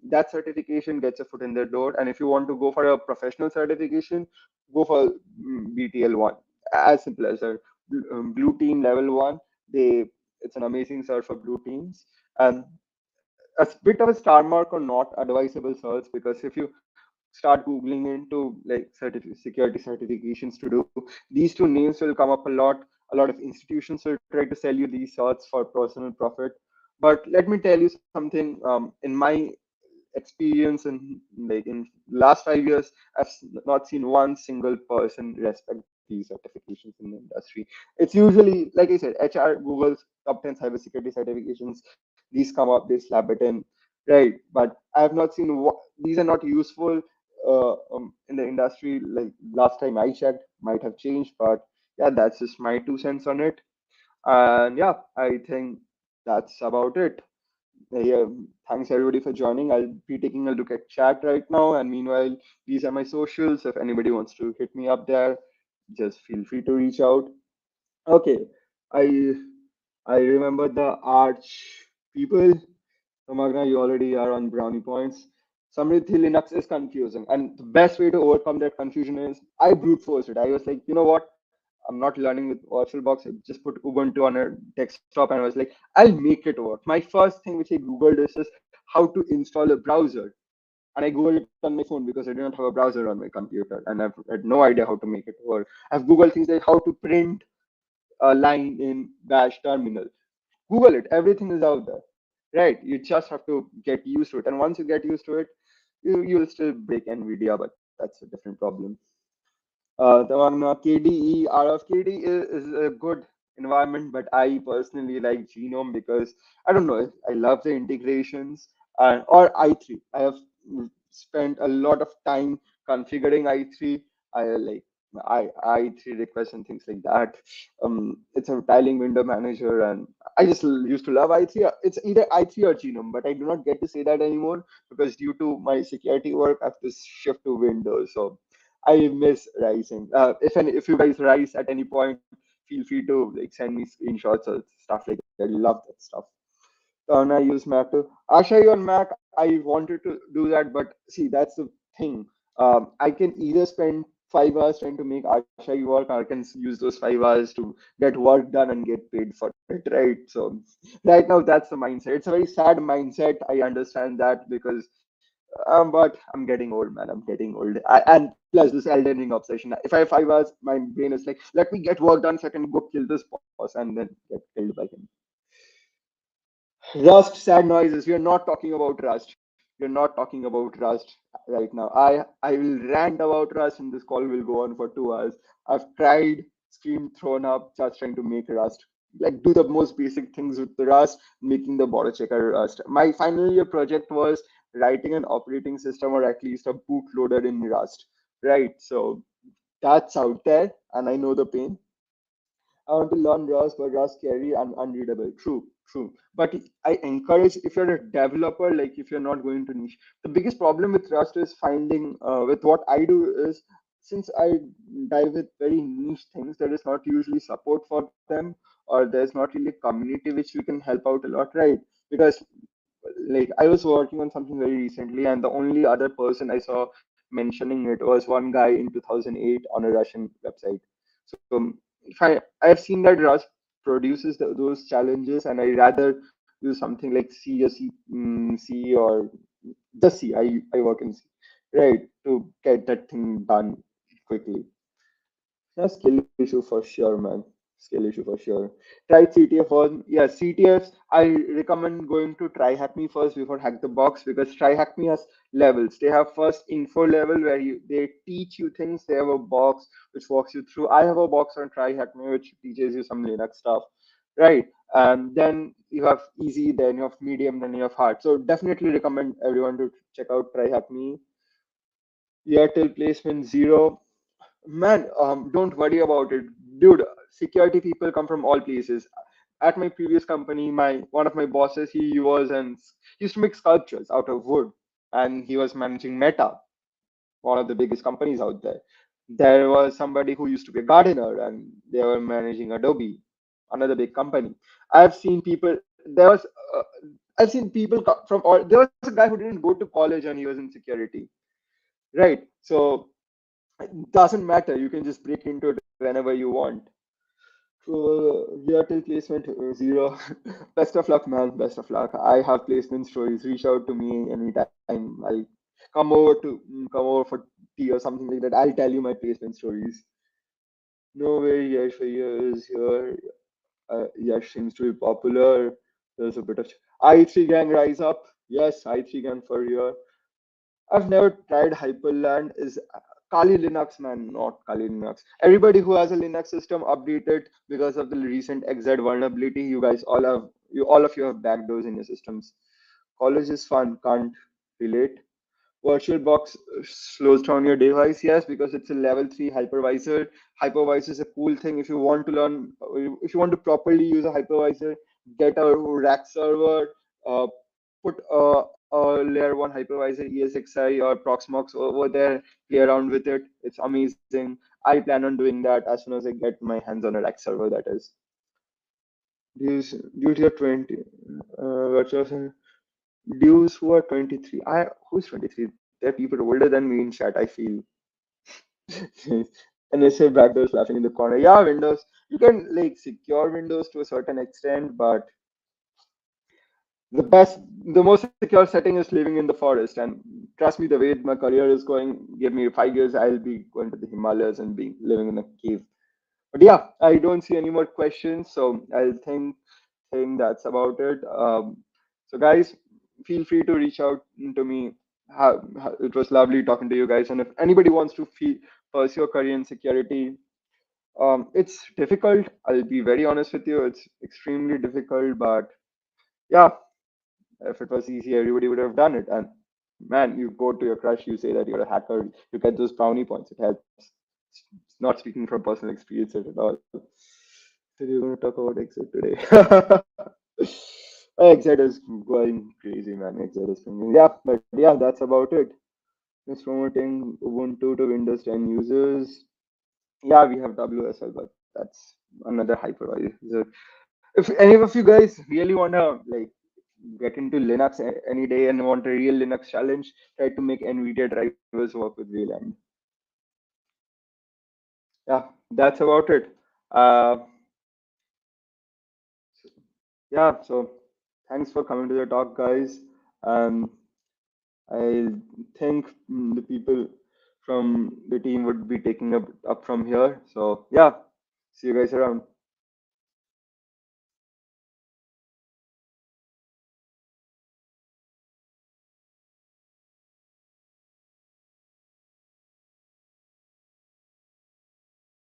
[SPEAKER 2] That certification gets a foot in the door. And if you want to go for a professional certification, go for BTL one. As simple as that. Blue Team Level One. They it's an amazing search for blue teams. And a bit of a star mark or not advisable search because if you start googling into like security certifications to do, these two names will come up a lot. A lot of institutions will try to sell you these certs for personal profit. But let me tell you something. In my experience in last 5 years, not seen one single person respect these certifications in the industry. It's usually, like I said, HR, Google's top 10 cybersecurity certifications. These come up, they slap it in, right? But I have not seen these are not useful in the industry. Like last time I checked, might have changed, but yeah, that's just my 2 cents on it. And yeah, I think that's about it. Yeah, thanks everybody for joining. I'll be taking a look at chat right now, and meanwhile, these are my socials. If anybody wants to hit me up there, just feel free to reach out. Okay, I I remember the Arch people. So Magna, you already are on brownie points. Samriddhi Linux is confusing, and the best way to overcome that confusion is I brute forced it. I was like, you know what? I'm not learning with VirtualBox. I just put Ubuntu on a desktop, and I was like, I'll make it work. My first thing which I googled is how to install a browser, and I googled it on my phone because I did not have a browser on my computer, and I've had no idea how to make it work. I've googled things like how to print a line in Bash terminal. Google it. Everything is out there, right? You just have to get used to it, and once you get used to it, you will still break NVIDIA, but that's a different problem. The one KDE, RFKD is a good environment, but I personally like Genome because I don't know, I love the integrations and or i3. I have spent a lot of time configuring i3. I like i3 requests and things like that. It's a tiling window manager, and I just used to love i3. It's either i3 or Genome, but I do not get to say that anymore because due to my security work, I have to shift to Windows. So I miss rising. If you guys rise at any point, feel free to like send me screenshots or stuff like that. I love that stuff. And I use Mac too. Asha, on Mac, I wanted to do that, but see, that's the thing. I can either spend 5 hours trying to make Asha work, or I can use those 5 hours to get work done and get paid for it, right? So right now, that's the mindset. It's a very sad mindset. I understand that because but I'm getting old, man. I'm getting old. And plus this Elden Ring obsession. If I have 5 hours, my brain is like, let me get work done so I can go kill this boss and then get killed by him. Rust, sad noises. We are not talking about Rust. We're not talking about Rust right now. I will rant about Rust, and this call will go on for 2 hours. I've cried, screamed, thrown up, just trying to make Rust. Like do the most basic things with the Rust, making the border checker Rust. My final year project was writing an operating system or at least a bootloader in Rust. Right. So that's out there, and I know the pain. I want to learn Rust, but Rust scary and unreadable. True, true. But I encourage, if you're a developer, like if you're not going to niche, the biggest problem with Rust is finding, with what I do is, since I dive with very niche things, there is not usually support for them, or there's not really a community which we can help out a lot, right? Because like I was working on something very recently, and the only other person I saw mentioning it was one guy in 2008 on a Russian website. So if I've seen that Rust produces those challenges, and I rather use something like C or C or just C. I work in C, right, to get that thing done quickly. Yeah, skill issue for sure, man. Skill issue for sure. Try CTF on. Yeah, CTFs. I recommend going to Try Hack Me first before Hack the Box, because Try Hack Me has levels. They have first info level where they teach you things. They have a box which walks you through. I have a box on Try Hack Me which teaches you some Linux stuff, right? Then you have easy, then you have medium, then you have hard. So definitely recommend everyone to check out Try Hack Me. Airtel placement zero. Man, don't worry about it, dude. Security people come from all places. At my previous company, my one of my bosses, he used to make sculptures out of wood, and he was managing Meta, one of the biggest companies out there. There was somebody who used to be a gardener, and they were managing Adobe, another big company. I've seen people. I've seen people from all. There was a guy who didn't go to college and he was in security, right? So it doesn't matter. You can just break into it whenever you want. Airtel placement zero. Best of luck, man. Best of luck. I have placement stories. Reach out to me anytime. I'll come over for tea or something like that. I'll tell you my placement stories. No way, Yash Bhaiya is here. Yash seems to be popular. There's a bit of I3 gang rise up. Yes, I3 gang for here. I've never tried Hyperland. Is Kali Linux, man, not Kali Linux. Everybody who has a Linux system, update it because of the recent XZ vulnerability. All of you have backdoors in your systems. College is fun, can't relate. VirtualBox slows down your device, yes, because it's a level 3 hypervisor. Hypervisor is a cool thing. If you want to learn, if you want to properly use a hypervisor, get a rack server, uh, put a layer 1 hypervisor, ESXi or Proxmox over there, play around with it. It's amazing. I plan on doing that as soon as I get my hands on a rack server, that is. Due to your 20, virtual dudes who are 23. Who's 23? There are people older than me in chat, I feel. And they say backdoors laughing in the corner. Yeah, Windows. You can like secure Windows to a certain extent, but the best, the most secure setting is living in the forest. And trust me, the way my career is going, give me 5 years, I'll be going to the Himalayas and be living in a cave. But yeah, I don't see any more questions, so I'll think that's about it. So guys, feel free to reach out to me. It was lovely talking to you guys, and if anybody wants to pursue a career in security, it's difficult. I'll be very honest with you. It's extremely difficult, but yeah, if it was easy, everybody would have done it. And man, you go to your crush, you say that you're a hacker, you get those brownie points. It helps. It's not speaking from personal experience at all. So we're going to talk about Exit today. Exit is going crazy, man. Exit is going. Yeah, but yeah, that's about it. Just promoting Ubuntu to Windows 10 users. Yeah, we have WSL, but that's another hypervisor. If any of you guys really wanna like get into Linux any day and want a real Linux challenge, try to make NVIDIA drivers work with VLAN. Yeah, that's about it. Uh, yeah, so thanks for coming to the talk, guys. Um, I think the people from the team would be taking up from here. So yeah, see you guys around.